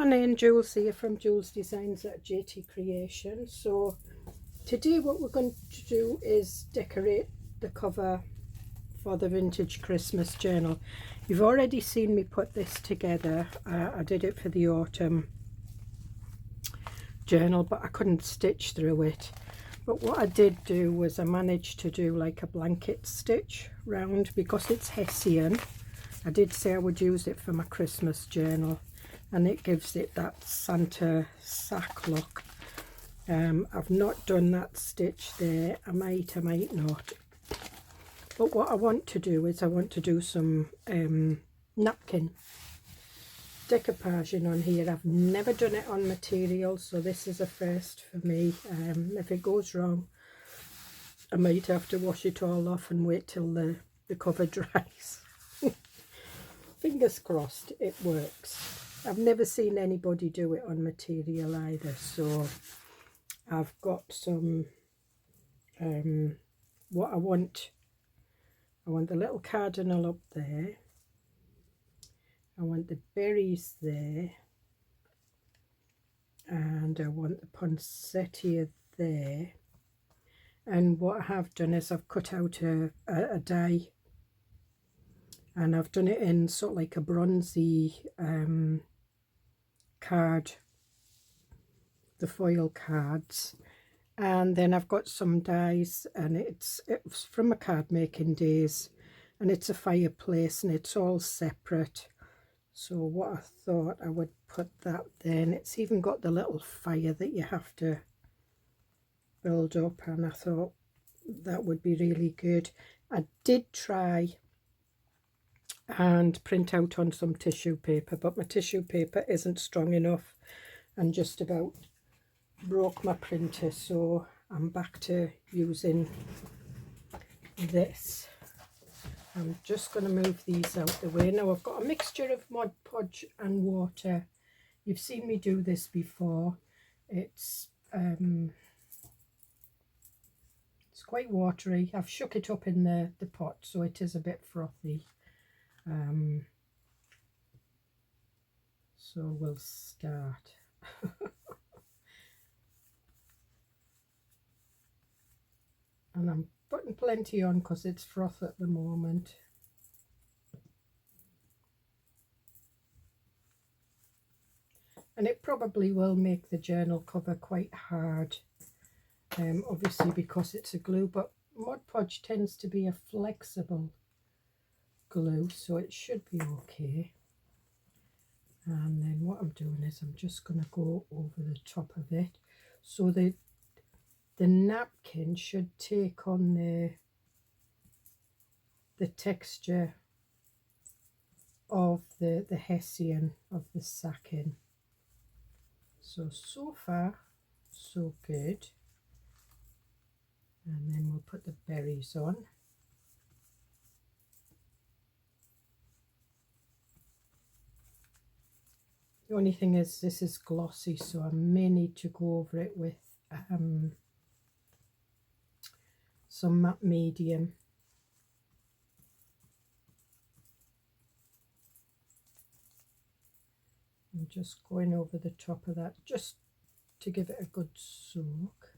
Morning, Jules here from Joolsedesigns at JT Creations. So today what we're going to do is decorate the cover for the vintage Christmas journal. You've already seen me put this together. I did it for the autumn journal, but I couldn't stitch through it. But what I did do was I managed to do like a blanket stitch round because it's Hessian. I did say I would use it for my Christmas journal, and it gives it that Santa sack look. I've not done that stitch there. I might not. But what I want to do is I want to do some napkin decoupaging on here. I've never done it on material, so this is a first for me. If it goes wrong, I might have to wash it all off and wait till the cover dries. Fingers crossed it works. I've never seen anybody do it on material either, so I've got some what I want the little cardinal up there, I want the berries there, and I want the poinsettia there. And what I have done is I've cut out a die, and I've done it in sort of like a bronzy card, the foil cards. And then I've got some dies, and it's from my card making days, and it's a fireplace and it's all separate. So what I thought, I would put that then. It's even got the little fire that you have to build up, and I thought that would be really good. I did try and print out on some tissue paper, but my tissue paper isn't strong enough and just about broke my printer, so I'm back to using this. I'm just going to move these out the way. Now I've got a mixture of Mod Podge and water. You've seen me do this before. It's quite watery. I've shook it up in the pot, so it is a bit frothy. So we'll start. And I'm putting plenty on because it's froth at the moment. And it probably will make the journal cover quite hard, obviously because it's a glue, but Mod Podge tends to be a flexible glue, so it should be okay. And then what I'm doing is I'm just going to go over the top of it, so the napkin should take on the texture of the Hessian, of the sacking. So far so good. And then we'll put the berries on. The only thing is this is glossy, so I may need to go over it with some matte medium. I'm just going over the top of that just to give it a good soak.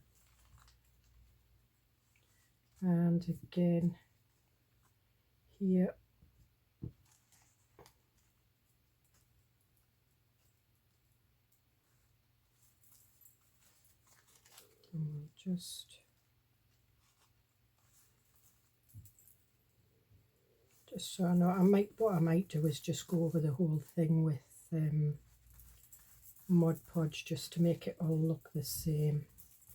And again here, and we'll just so I know, what I might do is just go over the whole thing with Mod Podge just to make it all look the same,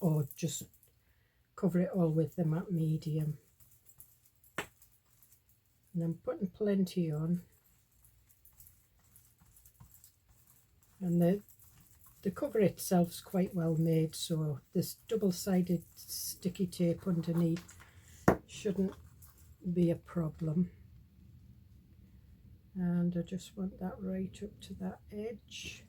or just cover it all with the matte medium. And I'm putting plenty on, and the cover itself's quite well made, so this double-sided sticky tape underneath shouldn't be a problem. And I just want that right up to that edge.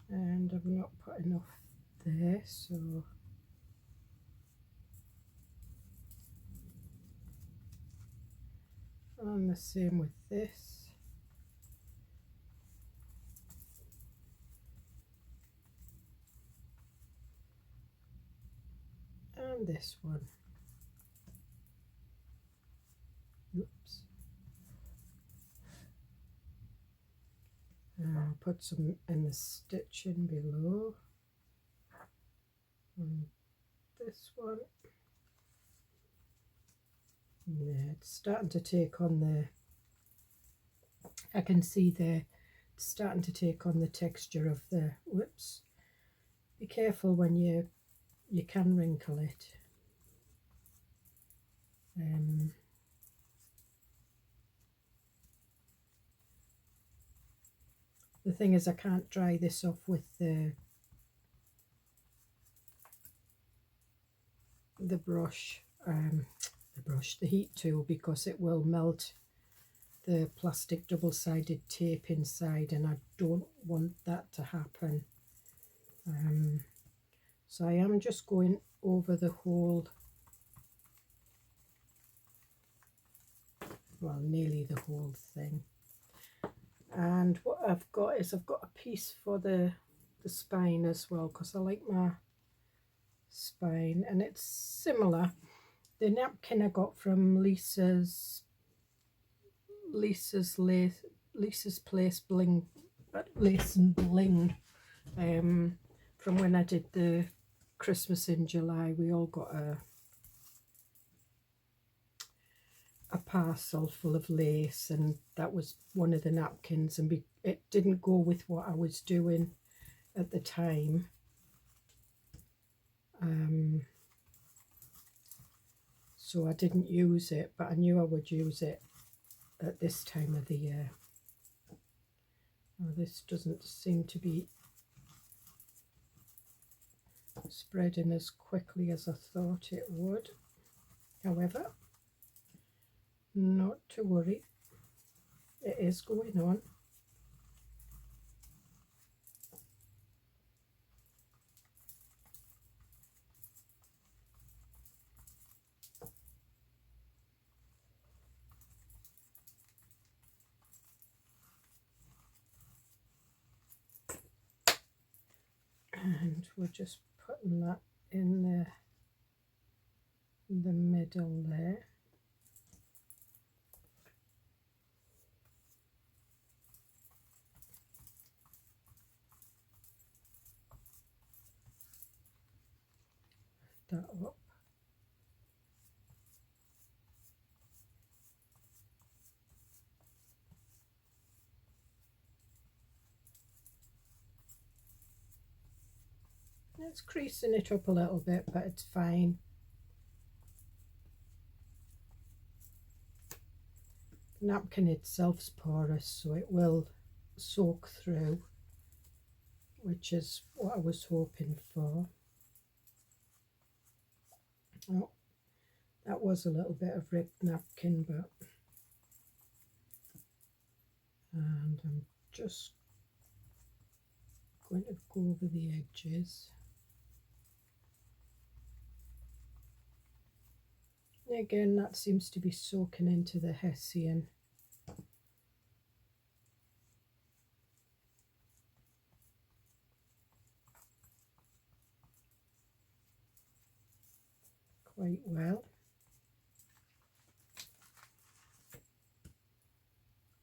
And I've not put enough there, so And the same with this. And this one. Oops. I'll put some in the stitching below. And this one. Yeah, it's starting to take on the, I can see there, it's starting to take on the texture of the, whoops. Be careful when you can wrinkle it. The thing is, I can't dry this off with the brush, the heat tool, because it will melt the plastic double-sided tape inside, and I don't want that to happen. So I am just going over the whole, well, nearly the whole thing. And what I've got is I've got a piece for the spine as well, because I like my spine, and it's similar. The napkin I got from Lisa's Place Bling, Lace and Bling, from when I did the Christmas in July. We all got a parcel full of lace, and that was one of the napkins, and it didn't go with what I was doing at the time. So I didn't use it, but I knew I would use it at this time of the year. Oh, this doesn't seem to be spreading as quickly as I thought it would. However, not to worry, it is going on. And we're just putting that in the middle there. That up. It's creasing it up a little bit, but it's fine. The napkin itself's porous, so it will soak through, which is what I was hoping for. Oh, that was a little bit of ripped napkin, but, and I'm just going to go over the edges. Again, that seems to be soaking into the hessian. Quite well.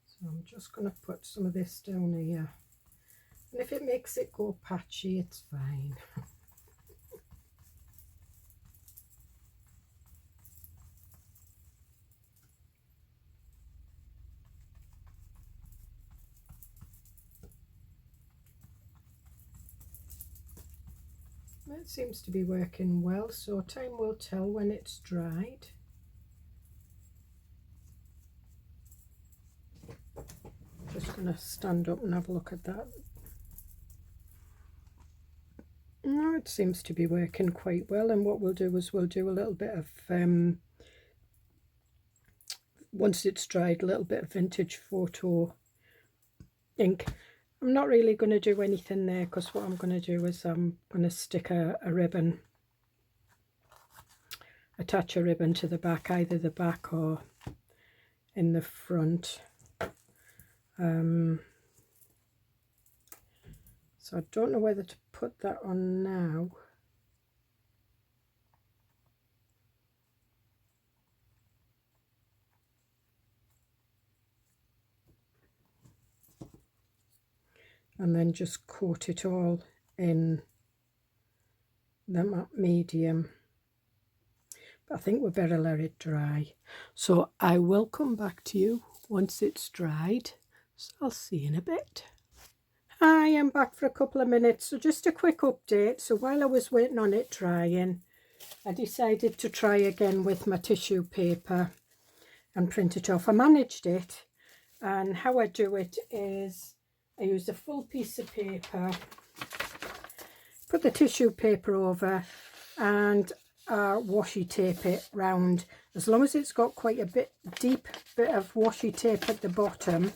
So I'm just going to put some of this down here. And if it makes it go patchy, it's fine. It seems to be working well, so time will tell when it's dried. Just going to stand up and have a look at that. No, it seems to be working quite well, and what we'll do is we'll do a little bit of, once it's dried, a little bit of vintage photo ink. I'm not really going to do anything there, because what I'm going to do is I'm going to stick a ribbon, attach a ribbon to the back, either the back or in the front. So I don't know whether to put that on now. And then just coat it all in the matte medium. But I think we better let it dry. So I will come back to you once it's dried. So I'll see you in a bit. Hi, I'm back for a couple of minutes. So just a quick update. So while I was waiting on it drying, I decided to try again with my tissue paper and print it off. I managed it, and how I do it is I use a full piece of paper, put the tissue paper over, and washi tape it round. As long as it's got quite a deep bit of washi tape at the bottom,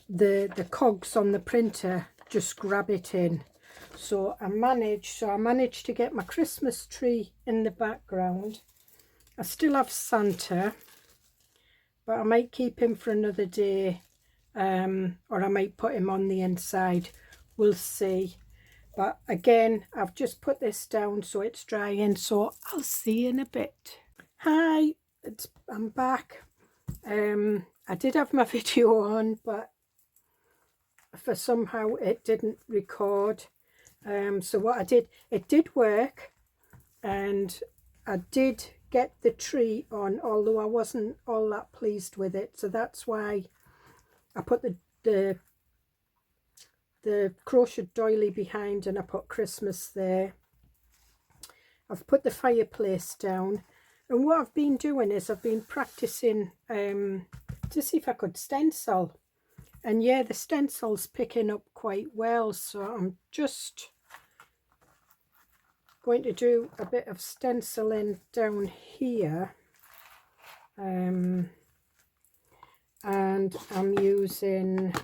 the cogs on the printer just grab it in. So I managed to get my Christmas tree in the background. I still have Santa, but I might keep him for another day, or I might put him on the inside. We'll see. But again, I've just put this down so it's drying, so I'll see you in a bit. Hi, I'm back. I did have my video on, but for somehow it didn't record. So what I did, it did work, and I did get the tree on, although I wasn't all that pleased with it. So that's why I put the crochet doily behind, and I put Christmas there. I've put the fireplace down, and what I've been doing is I've been practicing to see if I could stencil, and yeah, the stencil's picking up quite well. So I'm just going to do a bit of stenciling down here, and I'm using,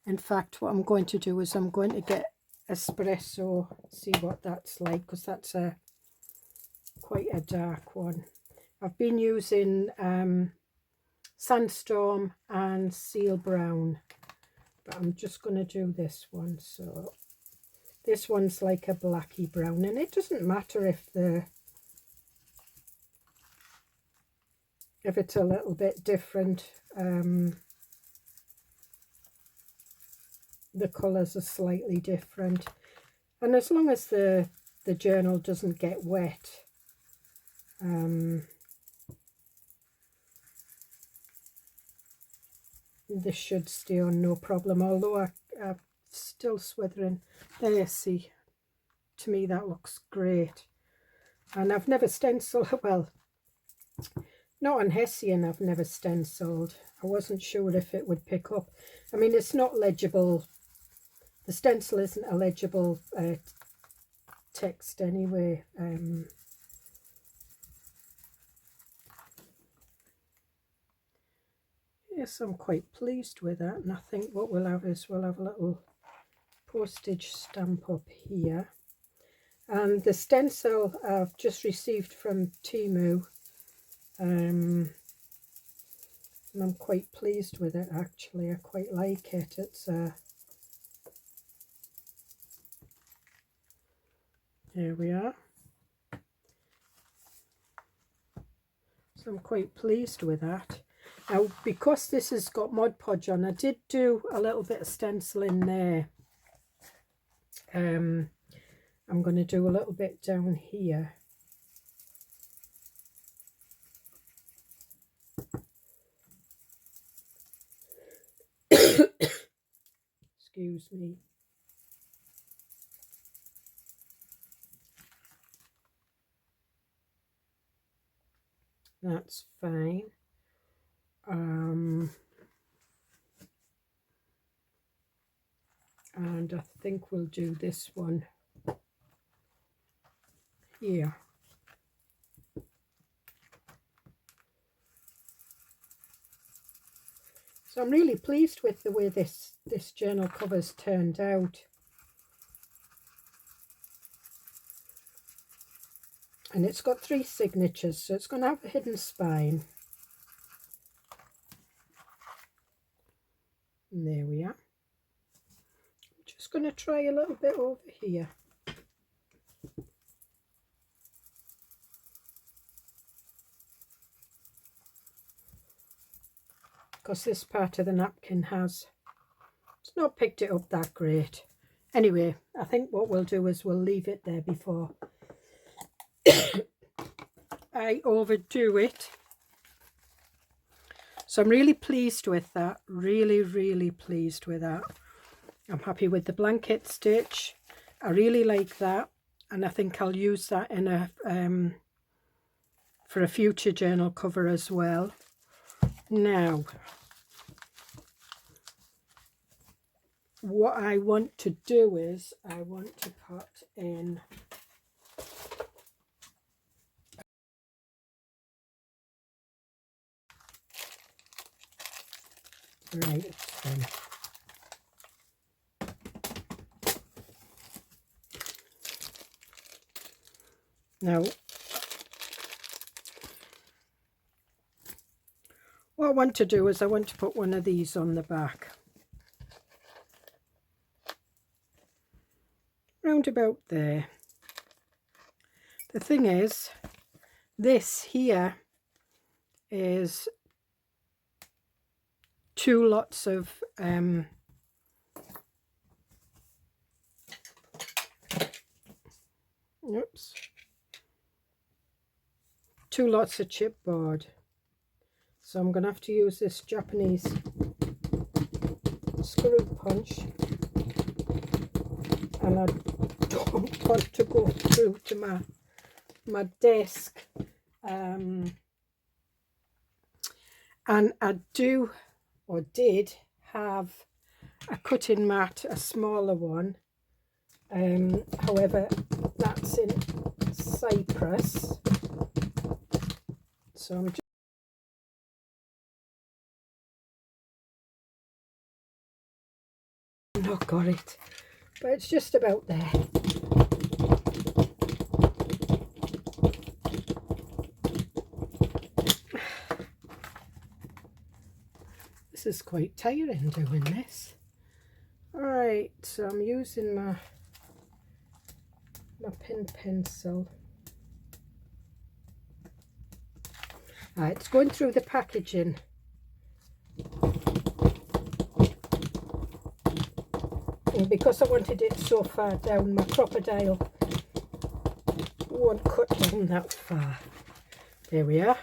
in fact, what I'm going to do is I'm going to get espresso, see what that's like, because that's quite a dark one. I've been using Sandstorm and Seal Brown, but I'm just going to do this one. So this one's like a blacky brown, and it doesn't matter if it's a little bit different. The colours are slightly different, and as long as the journal doesn't get wet, this should stay on no problem. Although I'm still swithering. There, see, to me that looks great. And I've never stenciled, well, not on Hessian I've never stenciled. I wasn't sure if it would pick up. I mean, it's not legible. The stencil isn't a legible text anyway. Yes, I'm quite pleased with that, and I think what we'll have is we'll have a little postage stamp up here. And the stencil I've just received from Temu, and I'm quite pleased with it actually. I quite like it. It's here we are. So I'm quite pleased with that. Now, because this has got Mod Podge on, I did do a little bit of stenciling there. I'm going to do a little bit down here. Excuse me. That's fine. And I think we'll do this one here. So I'm really pleased with the way this journal cover's turned out. And it's got 3 signatures, so it's going to have a hidden spine. And there we are. I'm just going to try a little bit over here. Because this part of the napkin it's not picked it up that great. Anyway, I think what we'll do is we'll leave it there before I overdo it. So I'm really pleased with that, really pleased with that. I'm happy with the blanket stitch. I really like that, and I think I'll use that in a for a future journal cover as well. Now, what I want to do is I want to put in right then. Now, what I want to do is I want to put one of these on the back. Round about there. The thing is, this here is 2 lots of oops, 2 lots of chipboard. So I'm going to have to use this Japanese screw punch, and I don't want to go through to my desk. And I do, or did, have a cutting mat, a smaller one. However, that's in Cyprus. So I'm just not got it, but it's just about there. This is quite tiring doing this. Alright, so I'm using my pin pencil. It's going through the packaging. And because I wanted it so far down, my crocodile won't cut down that far. There we are.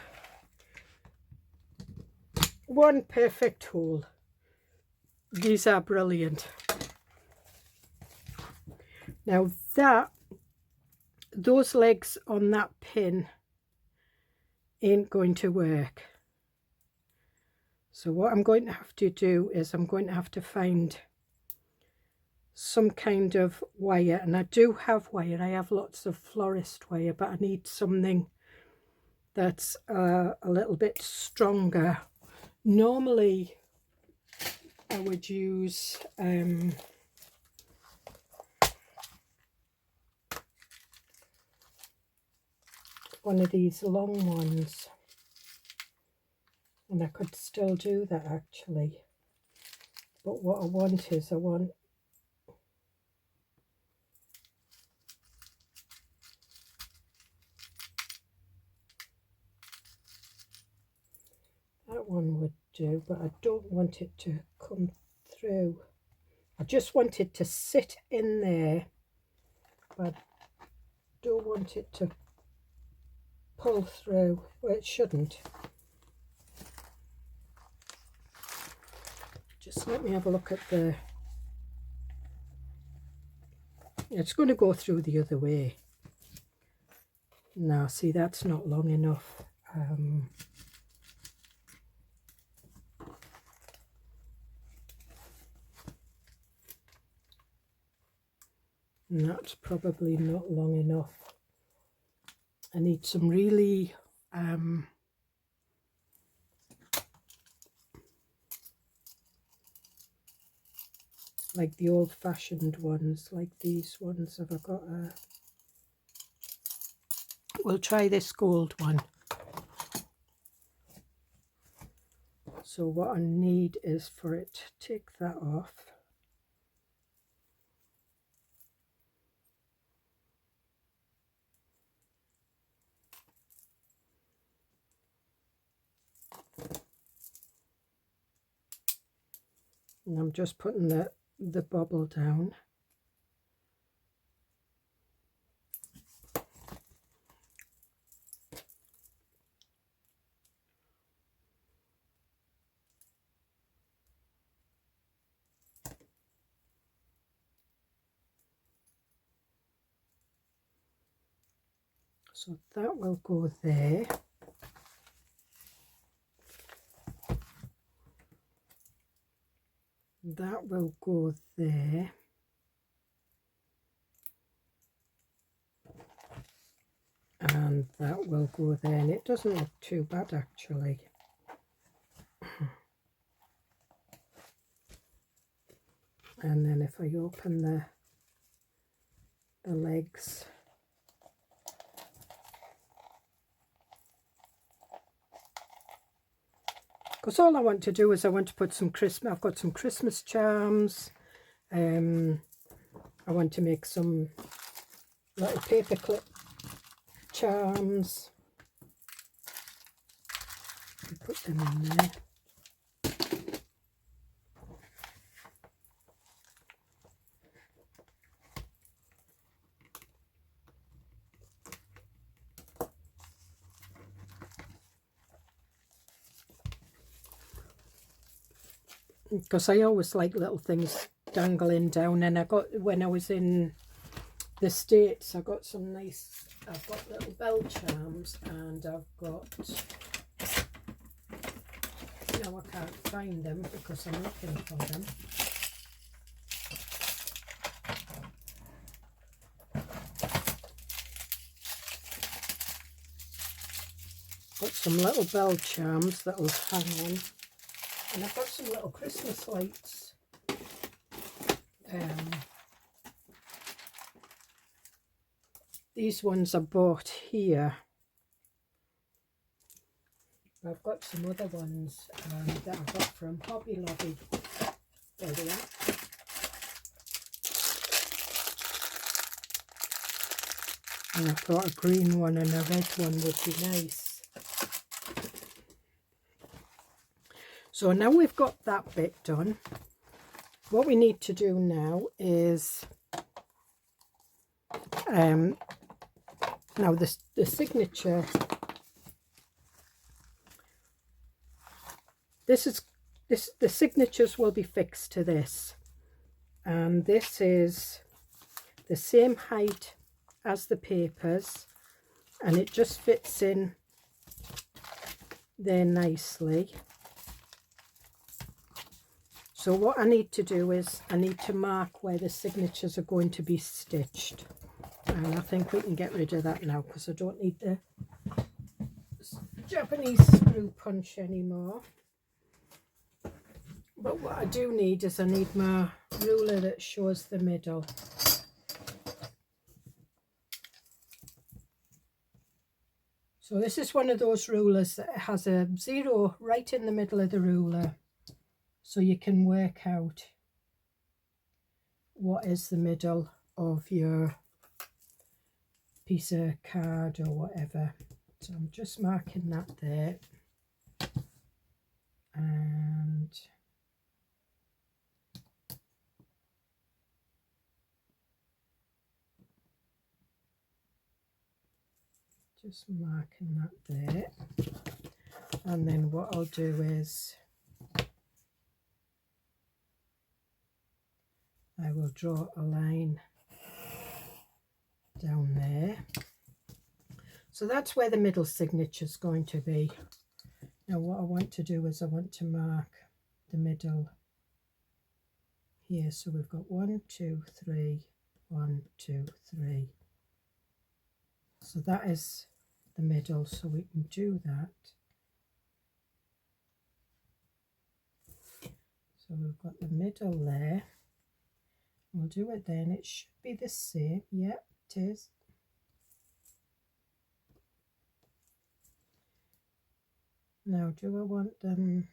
One perfect hole. These are brilliant. Now those legs on that pin ain't going to work. So what I'm going to have to do is I'm going to have to find some kind of wire, and I do have wire. I have lots of florist wire, but I need something that's a little bit stronger. Normally I would use one of these long ones, and I could still do that actually, but what I want is I want that one would do, but I don't want it to come through. I just want it to sit in there, but I don't want it to pull through. Well, it shouldn't. Just let me have a look at the... It's going to go through the other way. Now, see, that's not long enough. And that's probably not long enough. I need some really like the old-fashioned ones, like these ones. Have I got a... We'll try this gold one. So what I need is for it to take that off. And I'm just putting the bobble down. So that will go there. That will go there. And that will go there, and it doesn't look too bad actually. And then if I open the legs, because all I want to do is I want to put some Christmas, I've got some Christmas charms. I want to make some little paperclip charms. Put them in there. Because I always like little things dangling down, and I got, when I was in the States, I got some nice, I've got little bell charms, and I've got, now I can't find them because I'm looking for them. Got some little bell charms that will hang on. And I've got some little Christmas lights. These ones I bought here. I've got some other ones that I got from Hobby Lobby. There they are. And I thought a green one and a red one would be nice. So now we've got that bit done. What we need to do now is, now the signature, the signatures will be fixed to this, and this is the same height as the papers, and it just fits in there nicely. So what I need to do is I need to mark where the signatures are going to be stitched, and I think we can get rid of that now because I don't need the Japanese screw punch anymore. But what I do need is I need my ruler that shows the middle. So this is one of those rulers that has a 0 right in the middle of the ruler, so you can work out what is the middle of your piece of card or whatever. So I'm just marking that there, and just marking that there. And then what I'll do is I will draw a line down there. So that's where the middle signature is going to be. Now what I want to do is I want to mark the middle here. So we've got 1, 2, 3, 1, 2, 3. So that is the middle, so we can do that. So we've got the middle there. We'll do it then. It should be the same. Yep, it is. Now, do I want them?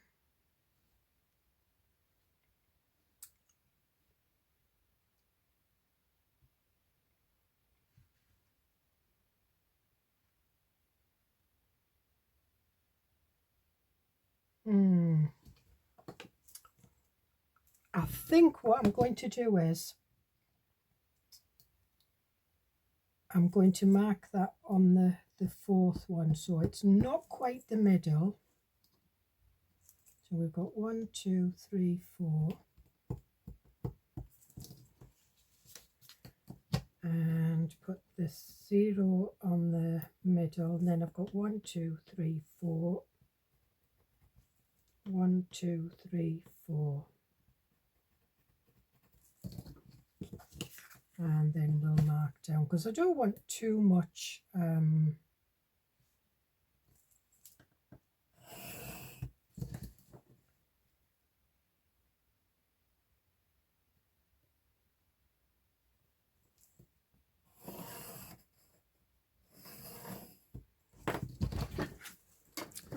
I think what I'm going to do is I'm going to mark that on the fourth one, so it's not quite the middle. So we've got 1, 2, 3, 4. And put this 0 on the middle, and then I've got 1, 2, 3, 4. 1, 2, 3, 4. And then we'll mark down, because I don't want too much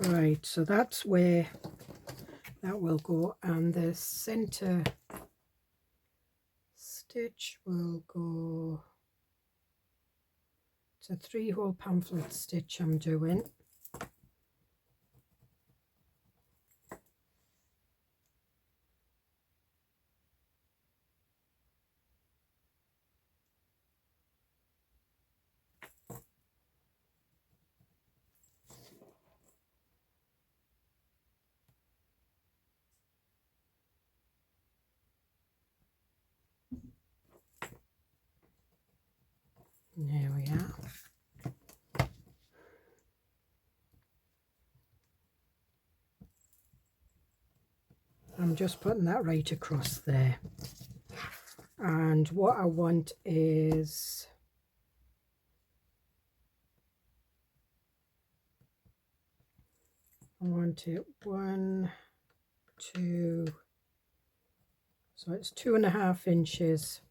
right, so that's where that will go, and the center stitch will go. It's a 3-hole pamphlet stitch I'm doing. There we are. I'm just putting that right across there. And what I want is I want it 1, 2, so it's 2.5 inches.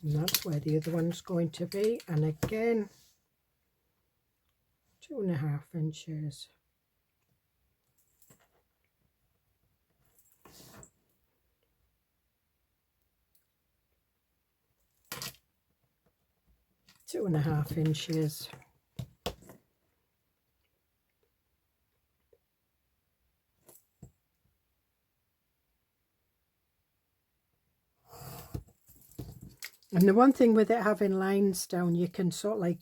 And that's where the other one's going to be, and again 2.5 inches. Two and a half inches. And the one thing with it having lines down, you can sort of like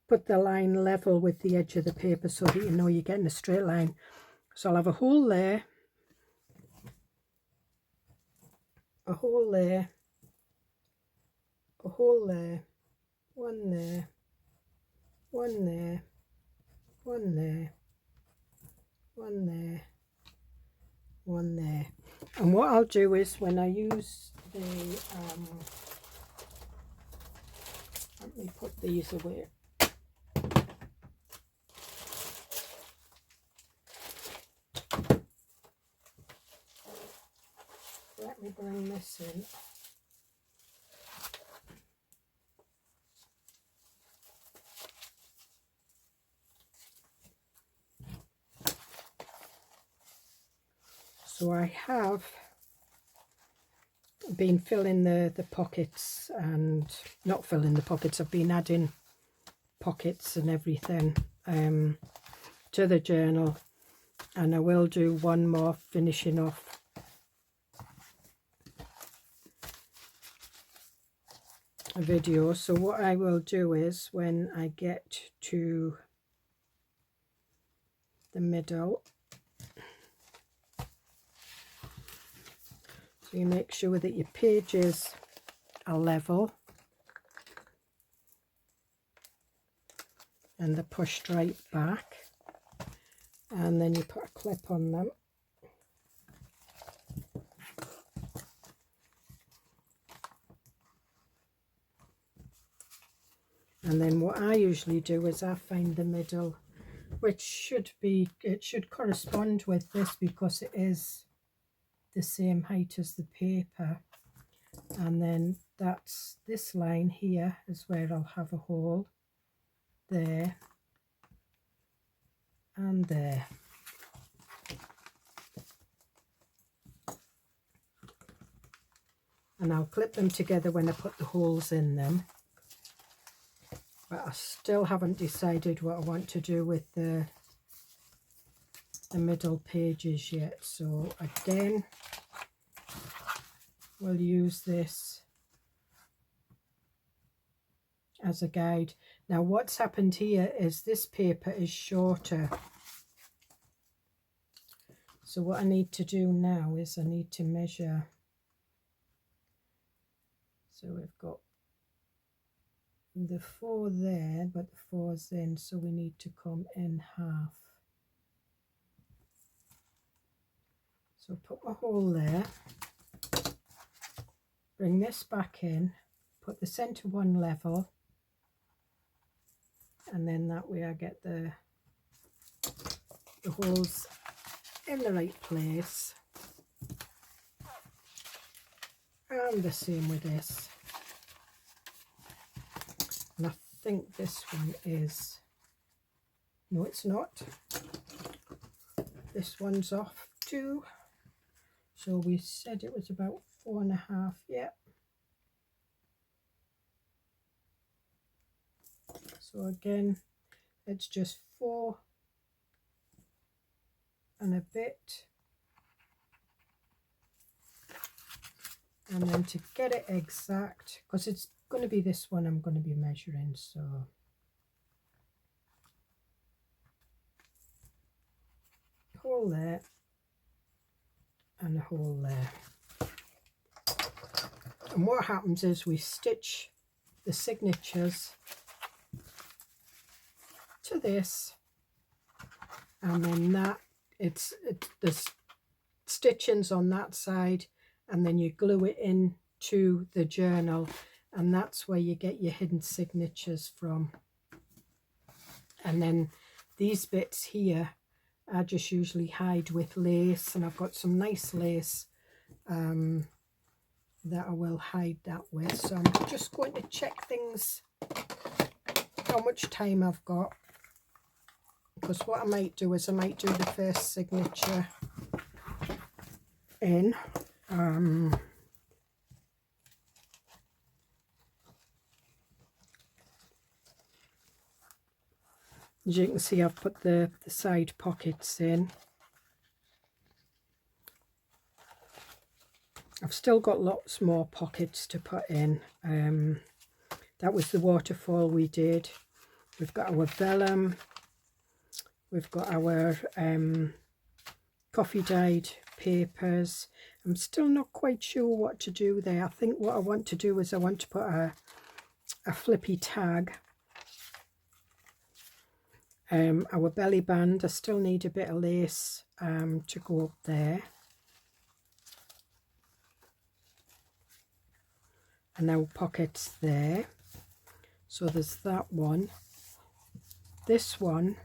put the line level with the edge of the paper so that you know you're getting a straight line. So I'll have a hole there, a hole there, a hole there, one there, one there, one there, one there, one there. And what I'll do is when I use the let me put these away. Let me bring this in. So I have been filling the pockets, and not filling the pockets, I've been adding pockets and everything to the journal, and I will do one more finishing off a video. So what I will do is when I get to the middle, so you make sure that your pages are level and they're pushed right back, and then you put a clip on them. And then what I usually do is I find the middle, which should be, it should correspond with this because it is the same height as the paper, and then that's this line here is where I'll have a hole there and there. and I'll clip them together when I put the holes in them. But I still haven't decided what I want to do with the middle pages yet. So again, we'll use this as a guide. Now what's happened here is this paper is shorter. So what I need to do now is I need to measure. So we've got the 4 there, but the 4's in, so we need to come in half. So put my hole there, bring this back in, put the centre one level, and then that way I get the holes in the right place. And the same with this. And I think this one is, no it's not, this one's off too. So we said it was about 4.5, yeah. So again, it's just 4 and a bit. And then to get it exact, because it's going to be this one I'm going to be measuring, so hole there and a hole there. And what happens is we stitch the signatures to this, and then that there's stitchings on that side, and then you glue it in to the journal, and that's where you get your hidden signatures from. And then these bits here I just usually hide with lace, and I've got some nice lace that I will hide that with. So I'm just going to check things, how much time I've got, because what I might do is I might do the first signature in. As you can see, I've put the side pockets in. I've still got lots more pockets to put in. That was the waterfall we did. We've got our vellum. We've got our coffee dyed papers. I'm still not quite sure what to do there. I think what I want to do is I want to put a flippy tag. Our belly band, I still need a bit of lace to go up there. And our pockets there. So there's that one. This one,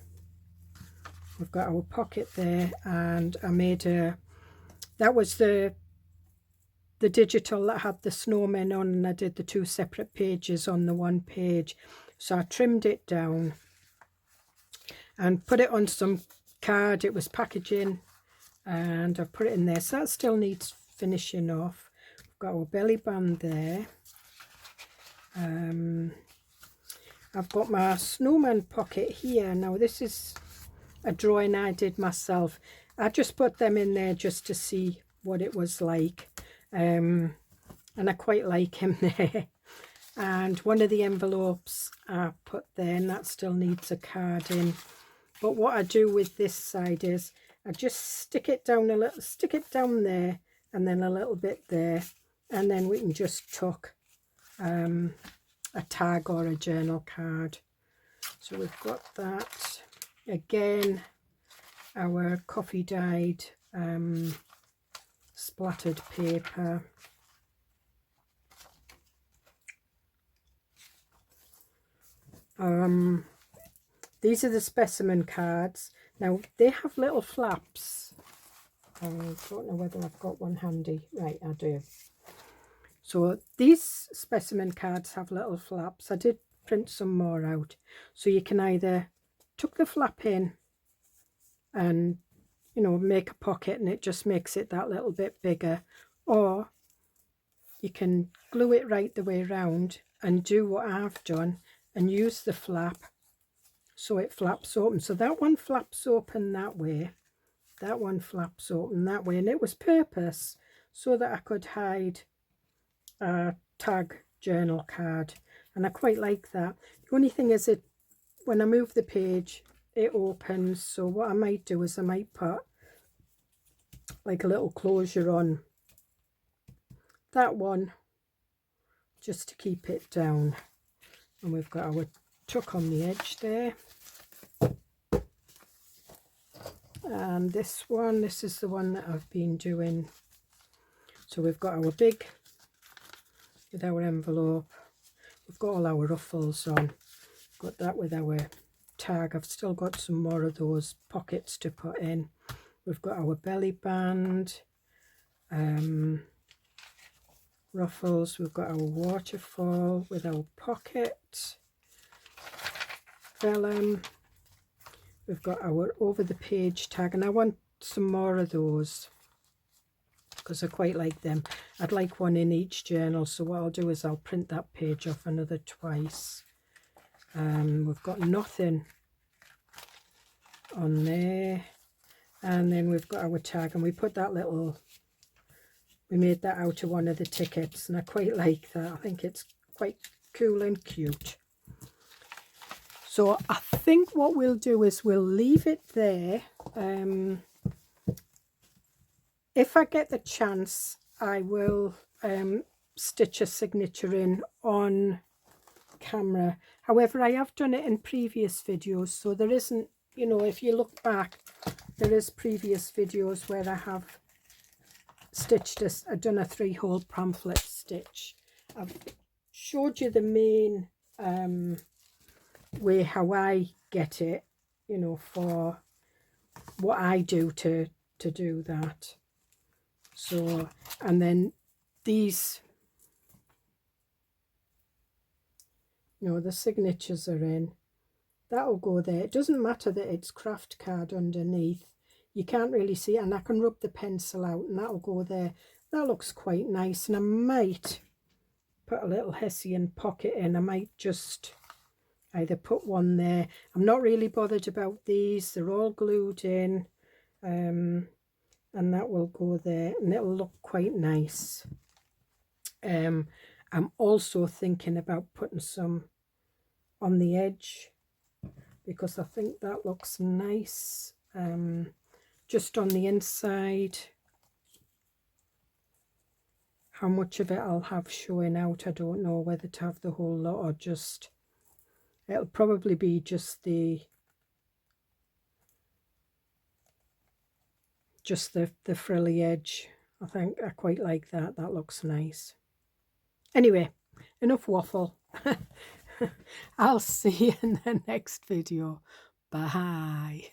we've got our pocket there, and I made that was the digital that had the snowmen on, and I did the 2 separate pages on the one page. So I trimmed it down and put it on some card. It was packaging, and I put it in there. So that still needs finishing off. We've got our belly band there. I've got my snowman pocket here. Now this is a drawing I did myself. I just put them in there just to see what it was like, and I quite like him there. And one of the envelopes I put there, and that still needs a card in. But what I do with this side is I just stick it down a little, stick it down there, and then a little bit there, and then we can just tuck a tag or a journal card. So we've got that. Again, our coffee dyed splattered paper. These are the specimen cards. Now they have little flaps. I don't know whether I've got one handy. Right, I do. So these specimen cards have little flaps. I did print some more out. So you can either tuck the flap in and, you know, make a pocket, and it just makes it that little bit bigger, or you can glue it right the way around and do what I've done and use the flap so it flaps open. So that one flaps open that way, that one flaps open that way, and it was purpose so that I could hide a tag journal card, and I quite like that. The only thing is, when I move the page it opens, so what I might do is I might put like a little closure on that one just to keep it down. And we've got our tuck on the edge there. And this one, this is the one that I've been doing. So we've got our big with our envelope, we've got all our ruffles on, got that with our tag. I've still got some more of those pockets to put in. We've got our belly band, ruffles, we've got our waterfall with our pocket, vellum, we've got our over the page tag, and I want some more of those because I quite like them. I'd like one in each journal, so what I'll do is I'll print that page off another twice. We've got nothing on there, and then we've got our tag, and we put that little, we made that out of one of the tickets, and I quite like that. I think it's quite cool and cute. So I think what we'll do is we'll leave it there. If I get the chance, I will stitch a signature in on camera. However, I have done it in previous videos, so there isn't, you know, if you look back, there is previous videos where I have stitched this. I've done a 3-hole pamphlet stitch. I've showed you the main way how I get it, you know, for what I do to do that. So, and then these, you know, the signatures are in. That'll go there. It doesn't matter that it's craft card underneath. You can't really see it, and I can rub the pencil out and that'll go there. That looks quite nice, and I might put a little Hessian pocket in. I might just either put one there. I'm not really bothered about these. They're all glued in. And that will go there, and it'll look quite nice. I'm also thinking about putting some on the edge because I think that looks nice. Just on the inside. How much of it I'll have showing out, I don't know, whether to have the whole lot or just, it'll probably be just the frilly edge. I think I quite like that. That looks nice. Anyway, enough waffle. I'll see you in the next video. Bye.